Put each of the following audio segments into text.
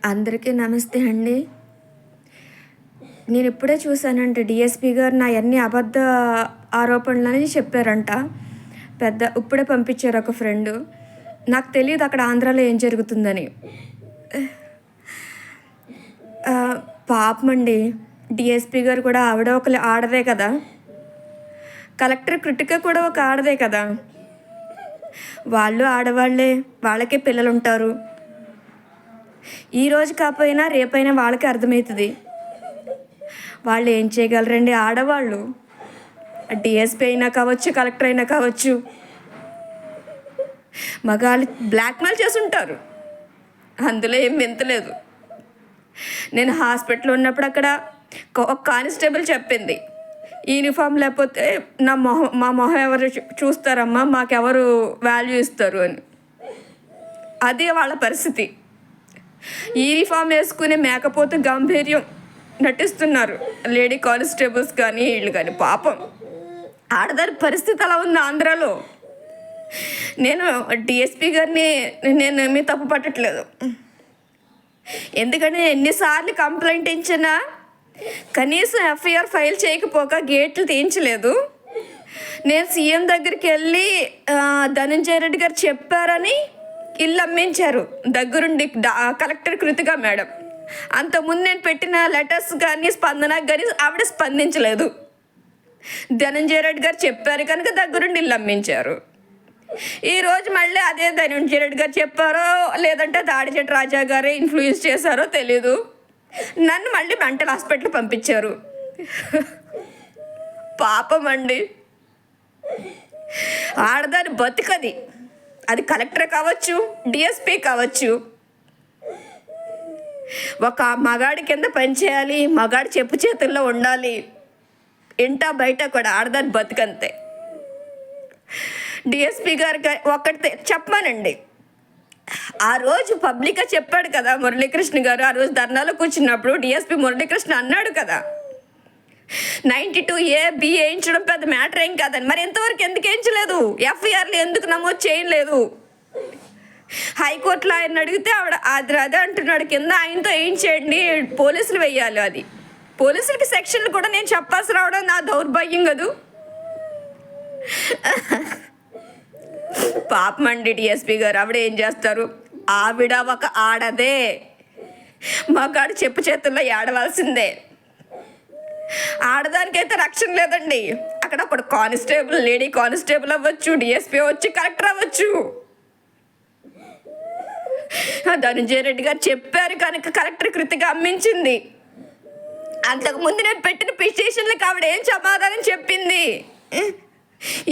అందరికీ నమస్తే అండి. నేను ఇప్పుడే చూశానంటే డిఎస్పి గారు నా అన్ని అబద్ధ ఆరోపణలని చెప్పారంట. ఇప్పుడే పంపించారు ఒక ఫ్రెండు. నాకు తెలియదు అక్కడ ఆంధ్రాలో ఏం జరుగుతుందని. పాపమండి, డిఎస్పి గారు కూడా ఆవిడ ఒక ఆడదే కదా, కలెక్టర్ కృతిక కూడా ఒక ఆడదే కదా. వాళ్ళు ఆడవాళ్ళే, వాళ్ళకే పిల్లలు ఉంటారు. ఈరోజు కాకపోయినా రేపైనా వాళ్ళకి అర్థమవుతుంది. వాళ్ళు ఏం చేయగలరండి ఆడవాళ్ళు. డిఎస్పీ అయినా కావచ్చు, కలెక్టర్ అయినా కావచ్చు, మగాళ్ళు బ్లాక్మెయిల్ చేసి ఉంటారు. అందులో ఏం వింతలేదు. నేను హాస్పిటల్లో ఉన్నప్పుడు అక్కడ ఒక కానిస్టేబుల్ చెప్పింది, యూనిఫామ్ లేకపోతే మా మొహం ఎవరు చూస్తారమ్మా, మాకెవరు వాల్యూ ఇస్తారు అని. అదే వాళ్ళ పరిస్థితి. యూనిఫామ్ వేసుకుని మేకపోతే గంభీర్యం నటిస్తున్నారు లేడీ కానిస్టేబుల్స్ కానీ వీళ్ళు కానీ. పాపం ఆడదాని పరిస్థితి అలా ఉంది ఆంధ్రాలో. నేను డిఎస్పి గారిని నేనేమీ తప్పు పట్టట్లేదు. ఎందుకంటే ఎన్నిసార్లు కంప్లైంట్ ఇచ్చినా కనీసం ఎఫ్ఐఆర్ ఫైల్ చేయకపోక గేట్లు తీయించలేదు. నేను సీఎం దగ్గరికి వెళ్ళి ధనంజయ రెడ్డి గారు చెప్పారని ఇల్లు అమ్మించారు దగ్గరుండి కలెక్టర్ కృతిక మేడం. అంతకుముందు నేను పెట్టిన లెటర్స్ కానీ స్పందనకు కానీ ఆవిడ స్పందించలేదు. ధనంజయ రెడ్డి గారు చెప్పారు కనుక దగ్గరుండి ఇల్లు అమ్మించారు. ఈరోజు మళ్ళీ అదే ధనంజయ రెడ్డి గారు చెప్పారో లేదంటే దాడిచెట్టు రాజా గారే ఇన్ఫ్లుయెన్స్ చేశారో తెలీదు, నన్ను మళ్ళీ మెంటల్ హాస్పిటల్ పంపించారు. పాపం అండి, ఆడదాని బతుకది. అది కలెక్టర్ కావచ్చు, డిఎస్పీ కావచ్చు. ఒక మగాడి కింద పనిచేయాలి, మగాడి చెప్పు చేతుల్లో ఉండాలి. ఇంటా బయట కూడా ఆడదాని బతుకంతే. డిఎస్పీ గారికి ఒక్కటి చెప్పానండి, ఆ రోజు పబ్లిక్గా చెప్పాడు కదా మురళీకృష్ణ గారు. ఆ రోజు ధర్నాలో కూర్చున్నప్పుడు డిఎస్పీ మురళీకృష్ణ అన్నాడు కదా, 92A-B వేయించడం పెద్ద మ్యాటర్ ఏం కాదని. మరి ఎంతవరకు ఎందుకు వేయించలేదు? ఎఫ్ఐఆర్లు ఎందుకు నమోదు చేయలేదు? హైకోర్టులో ఆయన అడిగితే ఆవిడ అదే అంటున్నాడు, కింద ఆయనతో వేయించేయండి, పోలీసులు వెయ్యాలి. అది పోలీసులకి సెక్షన్లు కూడా నేను చెప్పాల్సి రావడం నా దౌర్భాగ్యం కదూ. పాపం అండి డిఎస్పీ గారు. ఆవిడ ఏం చేస్తారు? ఆవిడ ఒక ఆడదే, మగాడు చెప్పు చేతుల్లో ఏడవలసిందే. ఆడదానికైతే రక్షణ లేదండి. అక్కడ ఒకడు కానిస్టేబుల్, లేడీ కానిస్టేబుల్ అవ్వచ్చు, డిఎస్పీ అవ్వచ్చు, కలెక్టర్ అవ్వచ్చు. ధనంజయ రెడ్డి గారు చెప్పారు కనుక కలెక్టర్ కృతిగా అమ్మించింది. అంతకుముందు నేను పెట్టిన పిటిషన్లకు ఆవిడ ఏం సమాధానం చెప్పింది?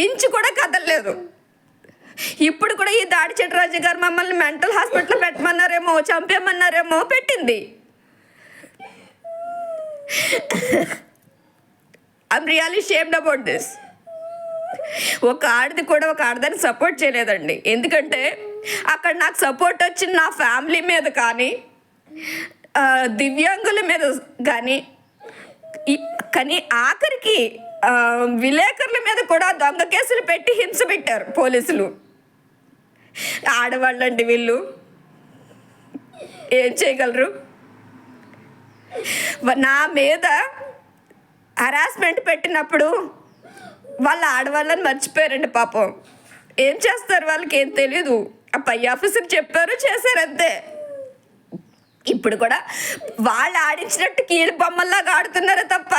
ఇంచు కూడా కదలలేదు. ఇప్పుడు కూడా ఈ దాడిచెట్టు రాజు గారు మమ్మల్ని మెంటల్ హాస్పిటల్లో పెట్టమన్నారేమో, చంపేమన్నారేమో, పెట్టింది. I'm really shamed about this. ఒక ఆడది కూడా ఒక ఆడదాన్ని సపోర్ట్ చేయలేదండి. ఎందుకంటే అక్కడ నాకు సపోర్ట్ వచ్చింది నా ఫ్యామిలీ మీద కానీ, దివ్యాంగుల మీద కానీ ఆఖరికి విలేకరుల మీద కూడా దొంగ కేసులు పెట్టి హింస పెట్టారు పోలీసులు. ఆడవాళ్ళండి వీళ్ళు, ఏం చేయగలరు? నా మీద హరాస్మెంట్ పెట్టినప్పుడు వాళ్ళ ఆడవాళ్ళని మర్చిపోయారండి పాపం. ఏం చేస్తారు? వాళ్ళకి ఏం తెలీదు. ఆ పై ఆఫీసర్ చెప్పారు, చేశారంతే. ఇప్పుడు కూడా వాళ్ళు ఆడించినట్టు కీలు బొమ్మల్లాగా ఆడుతున్నారే తప్ప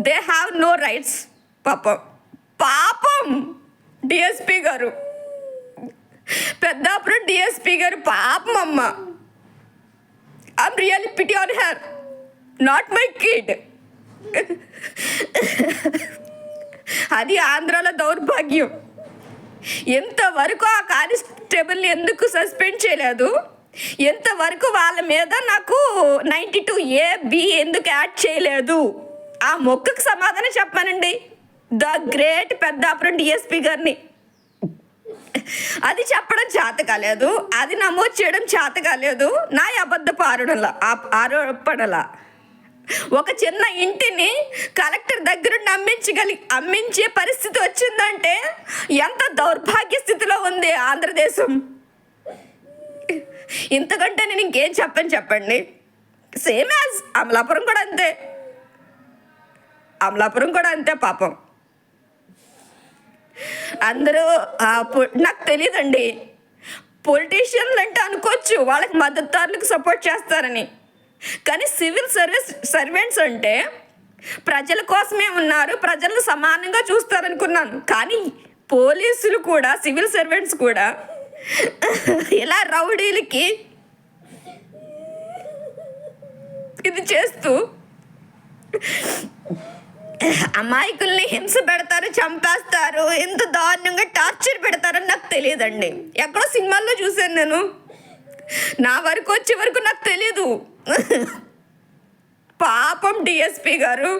దే హ్యావ్ నో రైట్స్. పాపం డిఎస్పీ గారు, పెద్దాపురం డిఎస్పీ గారు పాపం అమ్మ. I'm really pity on her, not my kid. అది ఆంధ్రాలో దౌర్భాగ్యం. ఎంతవరకు ఆ కానిస్టేబుల్ని ఎందుకు సస్పెండ్ చేయలేదు? ఎంతవరకు వాళ్ళ మీద నాకు 92A-B ఎందుకు యాడ్ చేయలేదు? ఆ మొక్కకు సమాధానం చెప్పానండి ద గ్రేట్ పెద్దాపురం డిఎస్పీ గారిని. అది చెప్పడం చేత కాలేదు, అది నమోదు చేయడం చేత కాలేదు. నా అబద్ధపు ఆరోపణలా ఒక చిన్న ఇంటిని కలెక్టర్ దగ్గరుండి అమ్మించే పరిస్థితి వచ్చిందంటే ఎంత దౌర్భాగ్య స్థితిలో ఉంది ఆంధ్రదేశం. ఇంతకంటే నేను ఇంకేం చెప్పండి. సేమ్ యాజ్ అమలాపురం కూడా అంతే పాపం. అందరూ నాకు తెలియదండి, పొలిటీషియన్లు అంటే అనుకోవచ్చు వాళ్ళకి మద్దతుదారులకు సపోర్ట్ చేస్తారని, కానీ సివిల్ సర్వెంట్స్ అంటే ప్రజల కోసమే ఉన్నారు, ప్రజలను సమానంగా చూస్తారనుకున్నాను. కానీ పోలీసులు కూడా, సివిల్ సర్వెంట్స్ కూడా ఇలా రౌడీలకి ఇది చేస్తూ అమాయకుల్ని హింస పెడతారు, చంపేస్తారు, ఎంత దారుణంగా టార్చర్ పెడతారని నాకు తెలియదండి. ఎక్కడో సినిమాల్లో చూశాను నేను, నా వరకు వచ్చే వరకు నాకు తెలీదు. పాపం డిఎస్పి గారు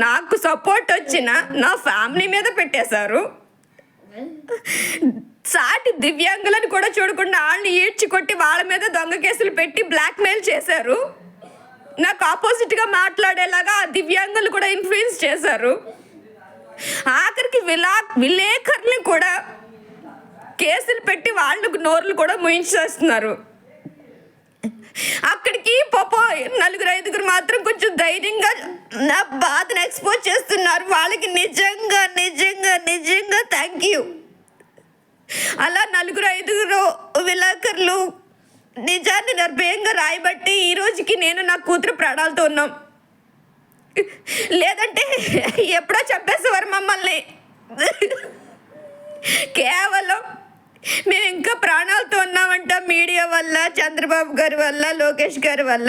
నాకు సపోర్ట్ వచ్చిన నా ఫ్యామిలీ మీద పెట్టేశారు. సాటి దివ్యాంగులను కూడా చూడకుండా వాళ్ళని ఈడ్చి కొట్టి వాళ్ళ మీద దొంగ కేసులు పెట్టి బ్లాక్మెయిల్ చేశారు. నాకు ఆపోజిట్గా మాట్లాడేలాగా ఆ దివ్యాంగులు కూడా ఇన్ఫ్లుయెన్స్ చేశారు. ఆఖరికి విలేకరులు కూడా కేసులు పెట్టి వాళ్ళు నోర్లు కూడా ముయించేస్తున్నారు. అక్కడికి పాపం 4-5 మాత్రం కొంచెం ధైర్యంగా నా బాధను ఎక్స్పోజ్ చేస్తున్నారు. వాళ్ళకి నిజంగా నిజంగా నిజంగా థ్యాంక్ యూ. అలా 4-5 విలేకరులు నిజాన్ని నిర్భయంగా రాయబట్టి ఈ రోజుకి నేను నా కూతురు ప్రాణాలతో ఉన్నాం. లేదంటే ఎప్పుడో చంపేసేవారు మమ్మల్ని. కేవలం మేము ఇంకా ప్రాణాలతో ఉన్నామంట మీడియా వల్ల, చంద్రబాబు గారి వల్ల, లోకేష్ గారి వల్ల.